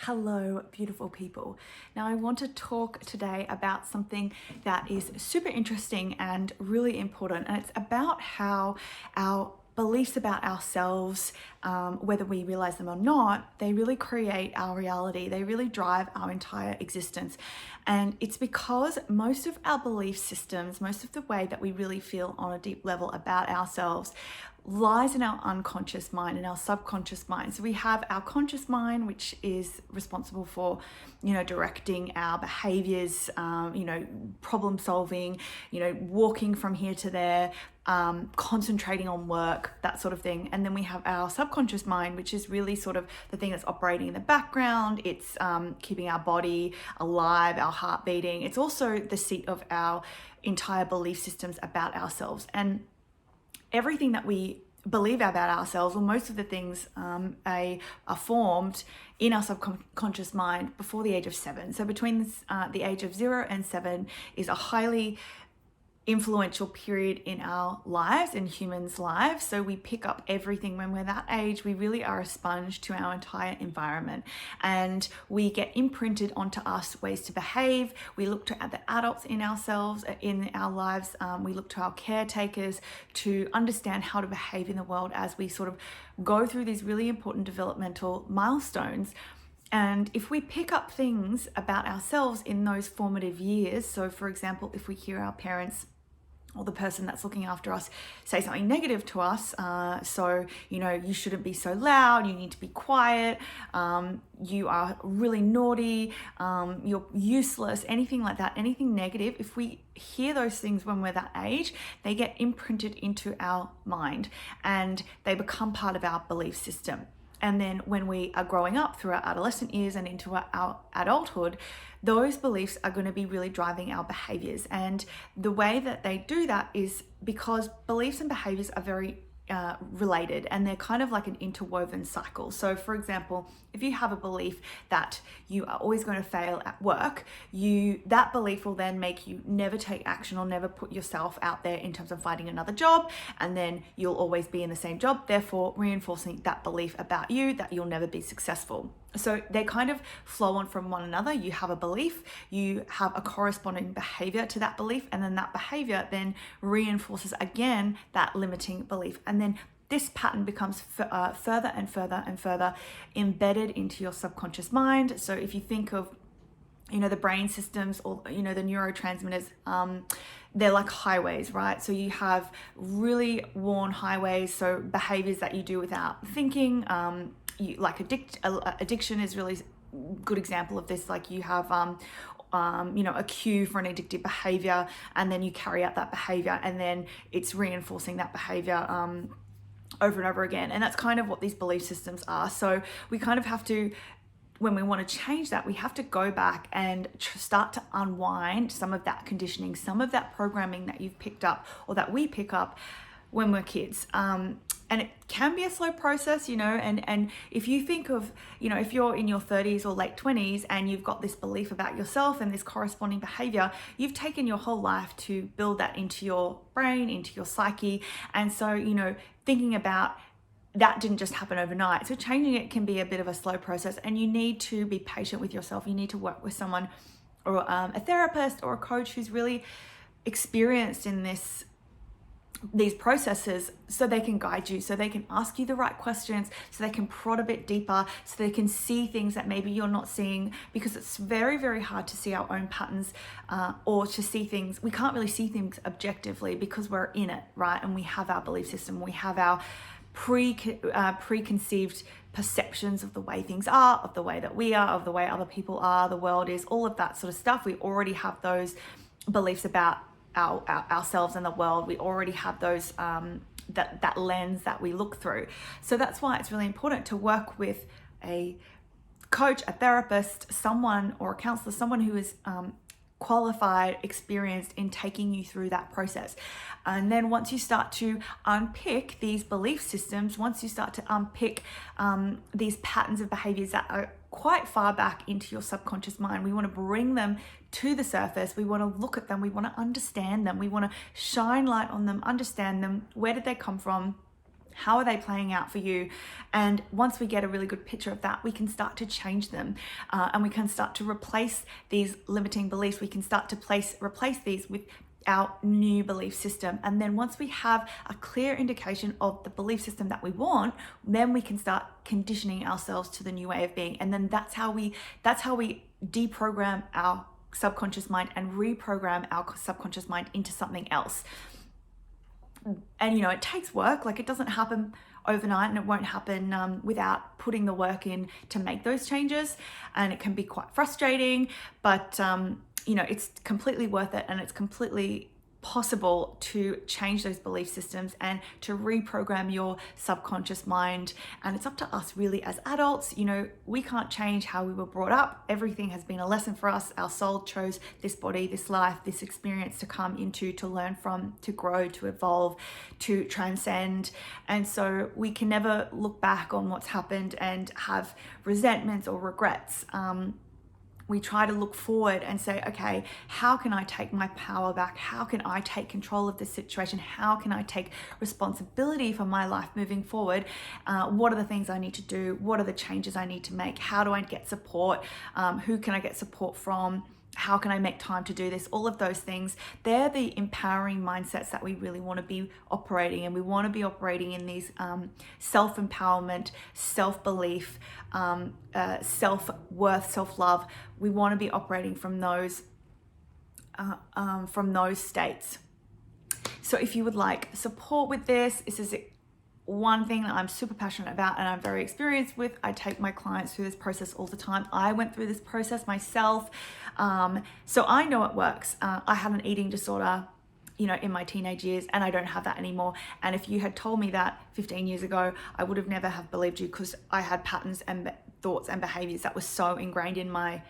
Hello, beautiful people. Now, I want to talk today about something that is super interesting and really important, and it's about how our beliefs about ourselves, whether we realize them or not, they really create our reality. They really drive our entire existence. And it's because most of our belief systems, most of the way that we really feel on a deep level about ourselves, lies in our unconscious mind and our subconscious mind. So we have our conscious mind, which is responsible for, directing our behaviors, problem solving, walking from here to there, concentrating on work, that sort of thing. And then we have our subconscious mind, which is really sort of the thing that's operating in the background. It's keeping our body alive, our heart beating. It's also the seat of our entire belief systems about ourselves. And everything that we believe about ourselves, or most of the things, are formed in our subconscious mind before the age of 7. So between the age of 0 and 7 is a highly influential period in our lives, in humans' lives. So we pick up everything when we're that age. We really are a sponge to our entire environment, and we get imprinted onto us ways to behave. We look to the adults in ourselves, in our lives. We look to our caretakers to understand how to behave in the world as we sort of go through these really important developmental milestones. And if we pick up things about ourselves in those formative years, so for example, if we hear our parents or the person that's looking after us say something negative to us, you shouldn't be so loud, you need to be quiet, you are really naughty, you're useless, anything like that, anything negative, if we hear those things when we're that age, they get imprinted into our mind and they become part of our belief system. And then when we are growing up through our adolescent years and into our adulthood, those beliefs are going to be really driving our behaviors. And the way that they do that is because beliefs and behaviors are very related, and they're kind of like an interwoven cycle. So for example, if you have a belief that you are always going to fail at work, that belief will then make you never take action or never put yourself out there in terms of finding another job, and then you'll always be in the same job, therefore reinforcing that belief about you that you'll never be successful. So they kind of flow on from one another. You have a belief, you have a corresponding behavior to that belief, and then that behavior then reinforces again that limiting belief. And then this pattern becomes further and further and further embedded into your subconscious mind. So if you think of, the brain systems or, the neurotransmitters, they're like highways, right? So you have really worn highways, so behaviors that you do without thinking, addiction is really good example of this. Like you have a cue for an addictive behavior, and then you carry out that behavior, and then it's reinforcing that behavior over and over again. And that's kind of what these belief systems are. So we kind of have to, when we want to change that, we have to go back and start to unwind some of that conditioning, some of that programming that you've picked up or that we pick up when we're kids. And it can be a slow process, and if you think of, if you're in your 30s or late 20s and you've got this belief about yourself and this corresponding behavior, you've taken your whole life to build that into your brain, into your psyche. And so, thinking about that didn't just happen overnight. So changing it can be a bit of a slow process, and you need to be patient with yourself. You need to work with someone or a therapist or a coach who's really experienced in these processes, so they can guide you, so they can ask you the right questions, so they can prod a bit deeper, so they can see things that maybe you're not seeing, because it's very, very hard to see our own patterns or to see things. We can't really see things objectively because we're in it, right? And we have our belief system, we have our preconceived perceptions of the way things are, of the way that we are, of the way other people are, the world is, all of that sort of stuff. We already have those beliefs about ourselves and the world. We already have those that lens that we look through. So that's why it's really important to work with a coach, a therapist, someone or a counselor, someone who is qualified, experienced in taking you through that process. And then once you start to unpick these belief systems, once you start to unpick these patterns of behaviors that are quite far back into your subconscious mind, we want to bring them to the surface. We want to look at them. We want to understand them. We want to shine light on them, understand them. Where did they come from? How are they playing out for you? And once we get a really good picture of that, we can start to change them, and we can start to replace these limiting beliefs. We can start to replace these with our new belief system. And then once we have a clear indication of the belief system that we want, then we can start conditioning ourselves to the new way of being. And then that's how we deprogram our subconscious mind and reprogram our subconscious mind into something else. And it takes work. Like, it doesn't happen overnight, and it won't happen without putting the work in to make those changes. And it can be quite frustrating, but it's completely worth it, and it's completely possible to change those belief systems and to reprogram your subconscious mind. And it's up to us really as adults. We can't change how we were brought up. Everything has been a lesson for us. Our soul chose this body, this life, this experience to come into, to learn from, to grow, to evolve, to transcend. And so we can never look back on what's happened and have resentments or regrets. We try to look forward and say, okay, how can I take my power back? How can I take control of this situation? How can I take responsibility for my life moving forward? What are the things I need to do? What are the changes I need to make? How do I get support? Who can I get support from? How can I make time to do this? All of those things, they're the empowering mindsets that we really want to be operating. And we want to be operating in these self-empowerment, self-belief, self-worth, self-love. We want to be operating from those states. So if you would like support with this is one thing that I'm super passionate about and I'm very experienced with. I take my clients through this process all the time. I went through this process myself. So I know it works. I had an eating disorder, in my teenage years, and I don't have that anymore. And if you had told me that 15 years ago, I would have never have believed you, because I had patterns and thoughts and behaviors that were so ingrained in my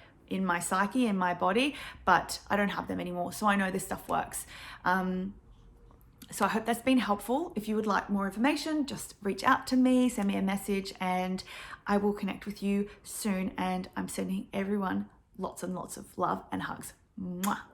psyche, in my body, but I don't have them anymore. So I know this stuff works. So I hope that's been helpful. If you would like more information, just reach out to me, send me a message, and I will connect with you soon. And I'm sending everyone lots and lots of love and hugs. Mwah.